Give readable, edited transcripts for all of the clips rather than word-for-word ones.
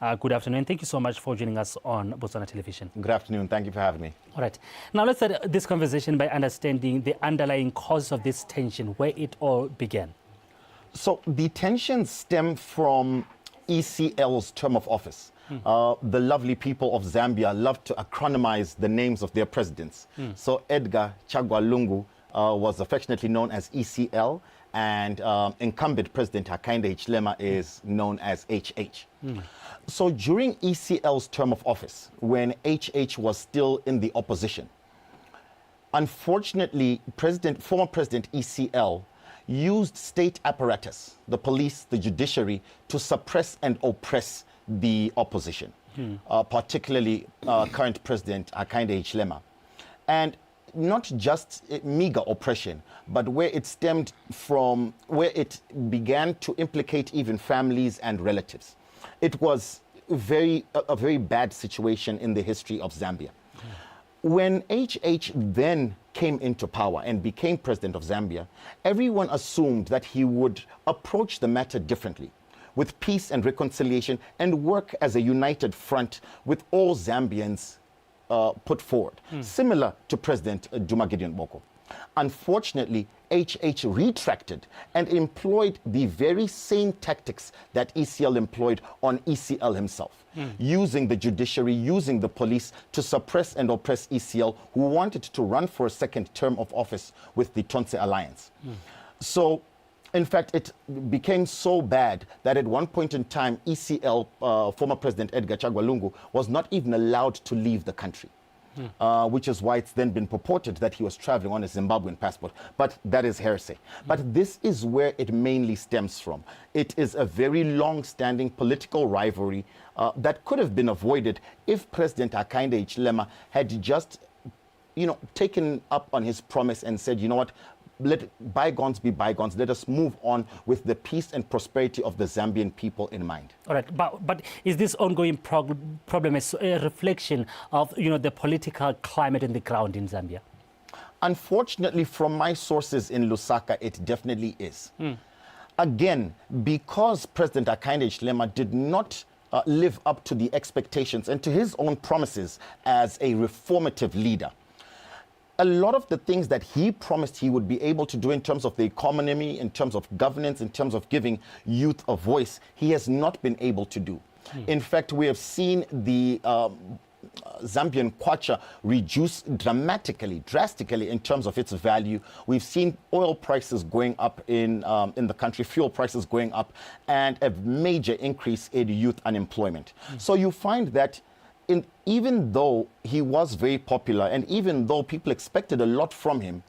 Good afternoon. Thank you so much for joining us on Botswana Television. Good afternoon. Thank you for having me. All right. Now let's start this conversation by understanding the underlying cause of this tension, where it all began. So the tensions stem from ECL's term of office. The lovely people of Zambia love to acronymize the names of their presidents. So Edgar Lungu was affectionately known as ECL, and incumbent President Hakainde Hichilema is known as HH. So during ECL's term of office, when HH was still in the opposition, unfortunately, former President ECL used state apparatus, the police, the judiciary, to suppress and oppress the opposition, particularly current President Hakainde Hichilema. And not just meager oppression, but where it stemmed from, where it began to implicate even families and relatives. It was a very bad situation in the history of Zambia. When HH then came into power and became president of Zambia, everyone assumed that he would approach the matter differently, with peace and reconciliation, and work as a united front with all Zambians put forward, similar to President Duma Gideon Boko. Unfortunately, HH retracted and employed the very same tactics that ECL employed on ECL himself, using the judiciary, using the police to suppress and oppress ECL, who wanted to run for a second term of office with the Tonse Alliance. So, in fact, it became so bad that at one point in time, ECL, former President Edgar Lungu, was not even allowed to leave the country. Which is why it's then been purported that he was traveling on a Zimbabwean passport. But that is heresy. But this is where it mainly stems from. It is a very long-standing political rivalry that could have been avoided if President Hakainde Hichilema had just, taken up on his promise and said, you know what, let bygones be bygones. Let us move on with the peace and prosperity of the Zambian people in mind. All right, but is this ongoing problem a reflection of the political climate on the ground in Zambia? Unfortunately, from my sources in Lusaka, it definitely is. Again, because President Hakainde Hichilema did not live up to the expectations and to his own promises as a reformative leader. A lot of the things that he promised he would be able to do in terms of the economy, in terms of governance, in terms of giving youth a voice, he has not been able to do. In fact, we have seen the Zambian kwacha reduce drastically in terms of its value. We've seen oil prices going up in the country, fuel prices going up, and a major increase in youth unemployment. So you find that even though he was very popular and even though people expected a lot from him,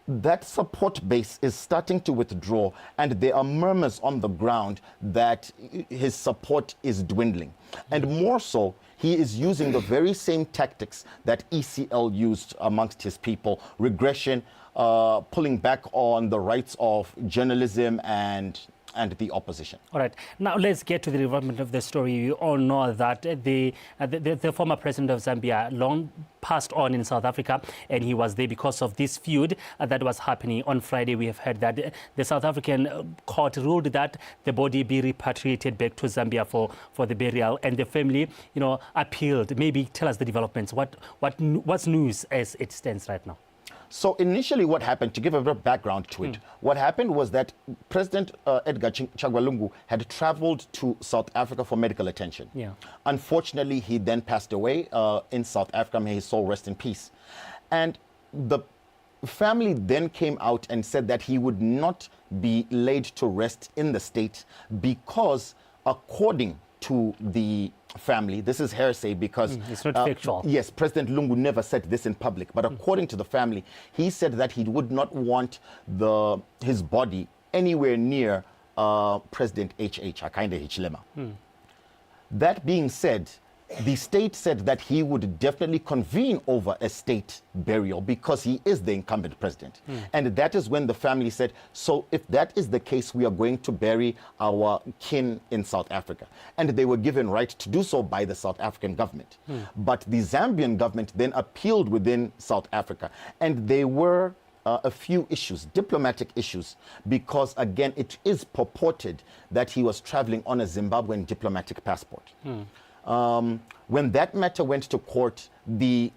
that support base is starting to withdraw, and there are murmurs on the ground that his support is dwindling. And more so, he is using the very same tactics that ECL used amongst his people: regression, pulling back on the rights of journalism and the opposition. All right. Now let's get to the development of the story. You all know that the former president of Zambia long passed on in South Africa, and he was there because of this feud that was happening. On Friday, we have heard that the South African court ruled that the body be repatriated back to Zambia for the burial, and the family, appealed. Maybe tell us the developments. What's news as it stands right now? So initially what happened, to give a bit of background to it, what happened was that President Edgar Lungu had traveled to South Africa for medical attention. Unfortunately, he then passed away in South Africa. May his soul rest in peace. And the family then came out and said that he would not be laid to rest in the state because, according to the family, this is hearsay because it's not factual. Yes, President Lungu never said this in public, but according to the family, he said that he would not want his body anywhere near President Hakainde Hichilema. That being said, the state said that he would definitely convene over a state burial because he is the incumbent president. And that is when the family said, so if that is the case, we are going to bury our kin in South Africa. And they were given right to do so by the South African government. But the Zambian government then appealed within South Africa, and they were a few issues, diplomatic issues, because again, it is purported that he was traveling on a Zimbabwean diplomatic passport. When that matter went to court, the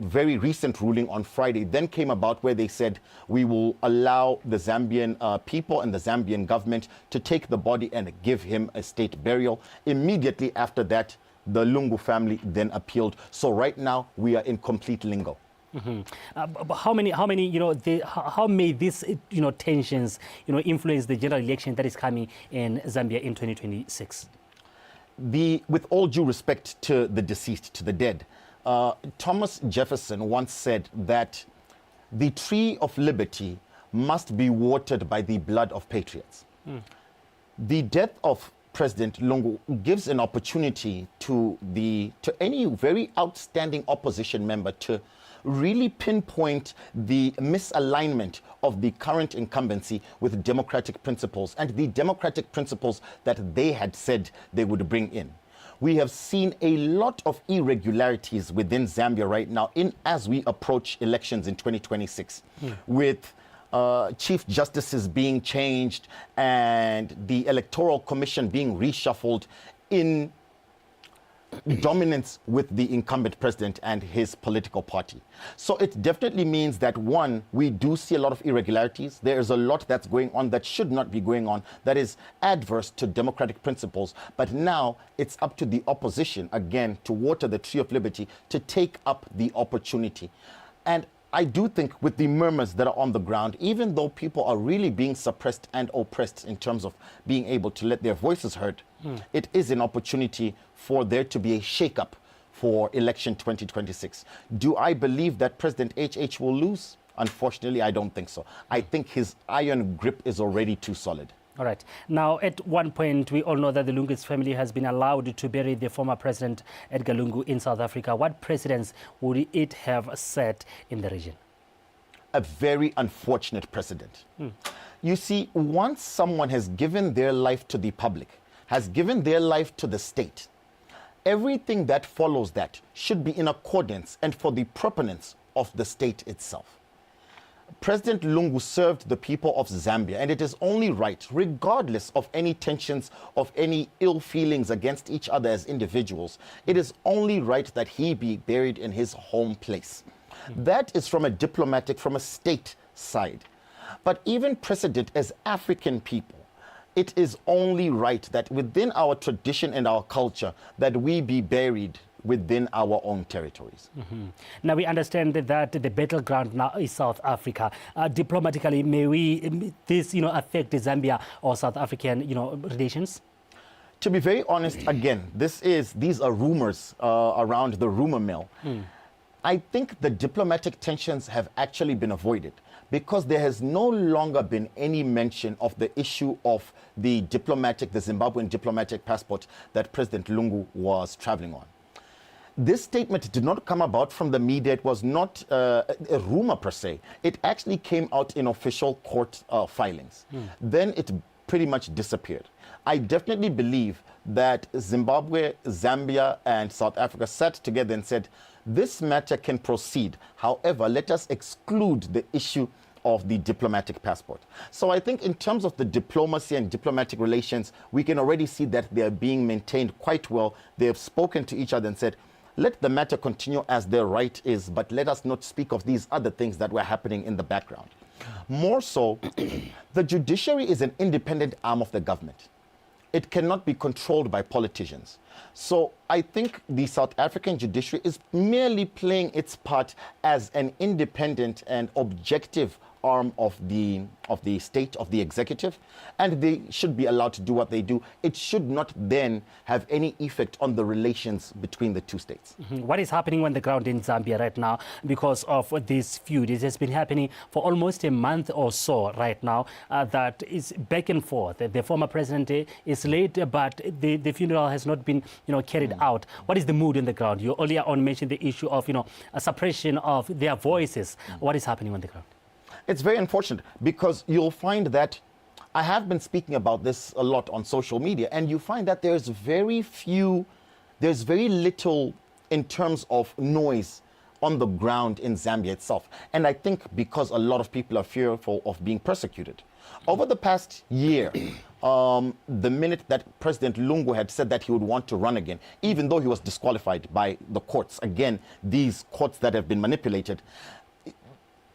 very recent ruling on Friday then came about where they said we will allow the Zambian people and the Zambian government to take the body and give him a state burial. Immediately after that, the Lungu family then appealed. So right now we are in complete limbo. But how many, how may these, tensions, influence the general election that is coming in Zambia in 2026? With all due respect to the deceased, to the dead, Thomas Jefferson once said that the tree of liberty must be watered by the blood of patriots. The death of President Lungu gives an opportunity to any very outstanding opposition member to really pinpoint the misalignment of the current incumbency with democratic principles and the democratic principles that they had said they would bring in. We have seen a lot of irregularities within Zambia right now as we approach elections in 2026, with chief justices being changed and the electoral commission being reshuffled in dominance with the incumbent president and his political party. So it definitely means that, one, we do see a lot of irregularities. There is a lot that's going on that should not be going on, that is adverse to democratic principles. But now it's up to the opposition, again, to water the tree of liberty, to take up the opportunity. And I do think with the murmurs that are on the ground, even though people are really being suppressed and oppressed in terms of being able to let their voices heard, it is an opportunity for there to be a shakeup for election 2026. Do I believe that President HH will lose? Unfortunately, I don't think so. I think his iron grip is already too solid. All right. Now, at one point, we all know that the Lungu'S family has been allowed to bury the former President Edgar Lungu in South Africa. What precedents would it have set in the region? A very unfortunate precedent. You see, once someone has given their life to the public, has given their life to the state, everything that follows that should be in accordance and for the proponents of the state itself. President Lungu served the people of Zambia, and it is only right, regardless of any tensions, of any ill feelings against each other as individuals, it is only right that he be buried in his home place. That is from a diplomatic, from a state side. But even precedent as African people, it is only right that within our tradition and our culture that we be buried within our own territories. Now we understand that the battleground now is South Africa. Diplomatically, may this affect the Zambia or South African relations? To be very honest, again, these are rumors around the rumor mill. I think the diplomatic tensions have actually been avoided because there has no longer been any mention of the issue of the Zimbabwean diplomatic passport that President Lungu was traveling on. This statement did not come about from the media. It was not a rumor per se. It actually came out in official court filings. Then it pretty much disappeared. I definitely believe that Zimbabwe, Zambia, and South Africa sat together and said, this matter can proceed. However, let us exclude the issue of the diplomatic passport. So I think in terms of the diplomacy and diplomatic relations, we can already see that they are being maintained quite well. They have spoken to each other and said, let the matter continue as their right is, but let us not speak of these other things that were happening in the background. More so, the judiciary is an independent arm of the government. It cannot be controlled by politicians. So I think the South African judiciary is merely playing its part as an independent and objective arm of the state, of the executive, and they should be allowed to do what they do. It should not then have any effect on the relations between the two states. What is happening on the ground in Zambia right now because of this feud? It has been happening for almost a month or so right now, that is back and forth. The former president is late, but the funeral has not been carried out. What is the mood on the ground? You earlier on mentioned the issue of a suppression of their voices. What is happening on the ground? It's very unfortunate because you'll find that I have been speaking about this a lot on social media, and you find that there's very little in terms of noise on the ground in Zambia itself. And I think because a lot of people are fearful of being persecuted. Over the past year, the minute that President Lungu had said that he would want to run again, even though he was disqualified by the courts, again, these courts that have been manipulated,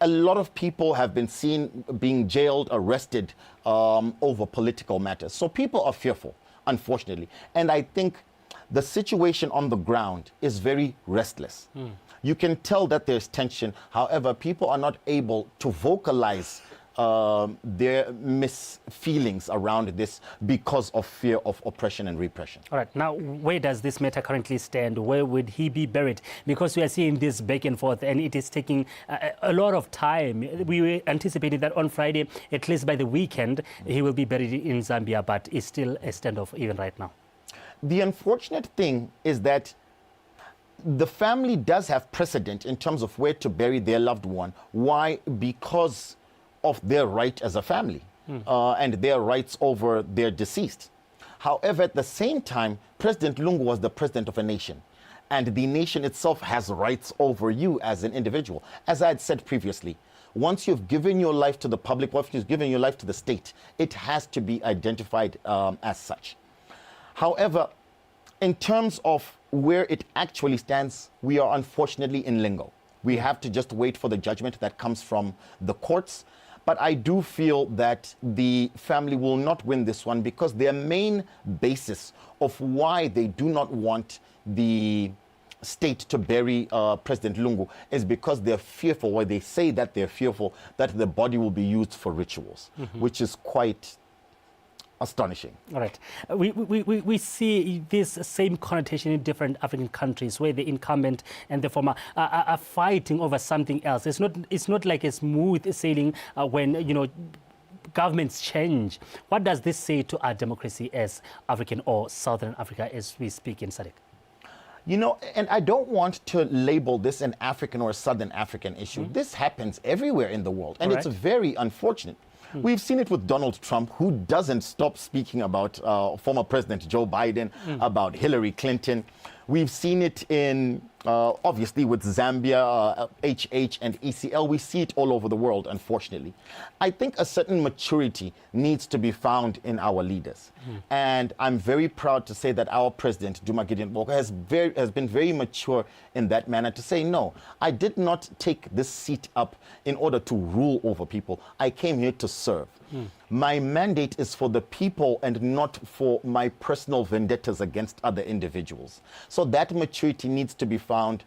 a lot of people have been seen being jailed, arrested over political matters. So people are fearful, unfortunately. And I think the situation on the ground is very restless. You can tell that there's tension. However, people are not able to vocalize their misfeelings around this because of fear of oppression and repression. All right. Now, where does this matter currently stand? Where would he be buried? Because we are seeing this back and forth, and it is taking a lot of time. We were anticipating that on Friday, at least by the weekend, he will be buried in Zambia, but it's still a standoff even right now. The unfortunate thing is that the family does have precedent in terms of where to bury their loved one. Why? Because of their right as a family and their rights over their deceased. However, at the same time, President Lungu was the president of a nation, and the nation itself has rights over you as an individual. As I had said previously, once you've given your life to the public, once you've given your life to the state, it has to be identified as such. However, in terms of where it actually stands, we are unfortunately in limbo. We have to just wait for the judgment that comes from the courts. But I do feel that the family will not win this one because their main basis of why they do not want the state to bury President Lungu is because they're fearful, or they say that they're fearful that the body will be used for rituals, which is quite astonishing. All right. We see this same connotation in different African countries where the incumbent and the former are fighting over something else. It's not like a smooth sailing when, you know, governments change. What does this say to our democracy as African or Southern Africa as we speak in SADC? You know, and I don't want to label this an African or Southern African issue. This happens everywhere in the world, and it's very unfortunate. We've seen it with Donald Trump, who doesn't stop speaking about former President Joe Biden, about Hillary Clinton. We've seen it in, obviously, with Zambia, HH, and ECL. We see it all over the world, unfortunately. I think a certain maturity needs to be found in our leaders. And I'm very proud to say that our president, Duma Gideon Boko, has been very mature in that manner to say, no, I did not take this seat up in order to rule over people. I came here to serve. My mandate is for the people and not for my personal vendettas against other individuals. So that maturity needs to be found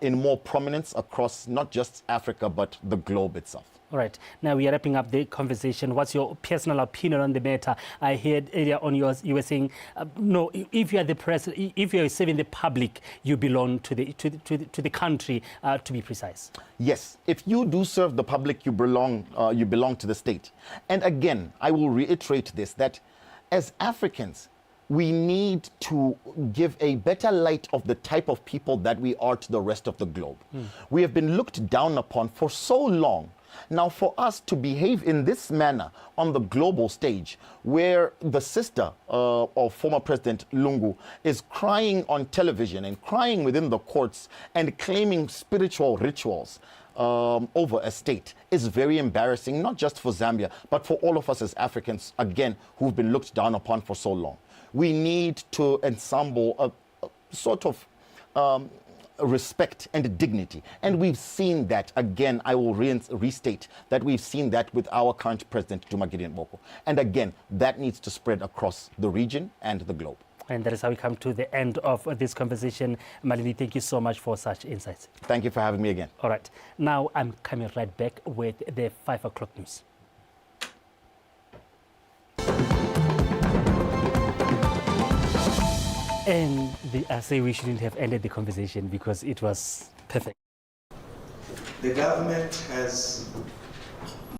in more prominence across not just Africa, but the globe itself. All right. Now we are wrapping up the conversation. What's your personal opinion on the matter? I heard earlier on yours, you were saying, no, if you are the president, if you are serving the public, you belong to the country, to be precise. Yes. If you do serve the public, you belong to the state. And again, I will reiterate this, that as Africans, we need to give a better light of the type of people that we are to the rest of the globe. We have been looked down upon for so long. Now, for us to behave in this manner on the global stage, where the sister of former President Lungu is crying on television and crying within the courts and claiming spiritual rituals over a state, is very embarrassing, not just for Zambia, but for all of us as Africans, again, who've been looked down upon for so long. We need to ensemble a sort of respect and dignity. And we've seen that, again, I will restate that we've seen that with our current president, Duma Gideon Boko. And again, that needs to spread across the region and the globe. And that is how we come to the end of this conversation. Malindi, thank you so much for such insights. Thank you for having me again. All right. Now I'm coming right back with the 5 o'clock news. And I say we shouldn't have ended the conversation because it was perfect. The government has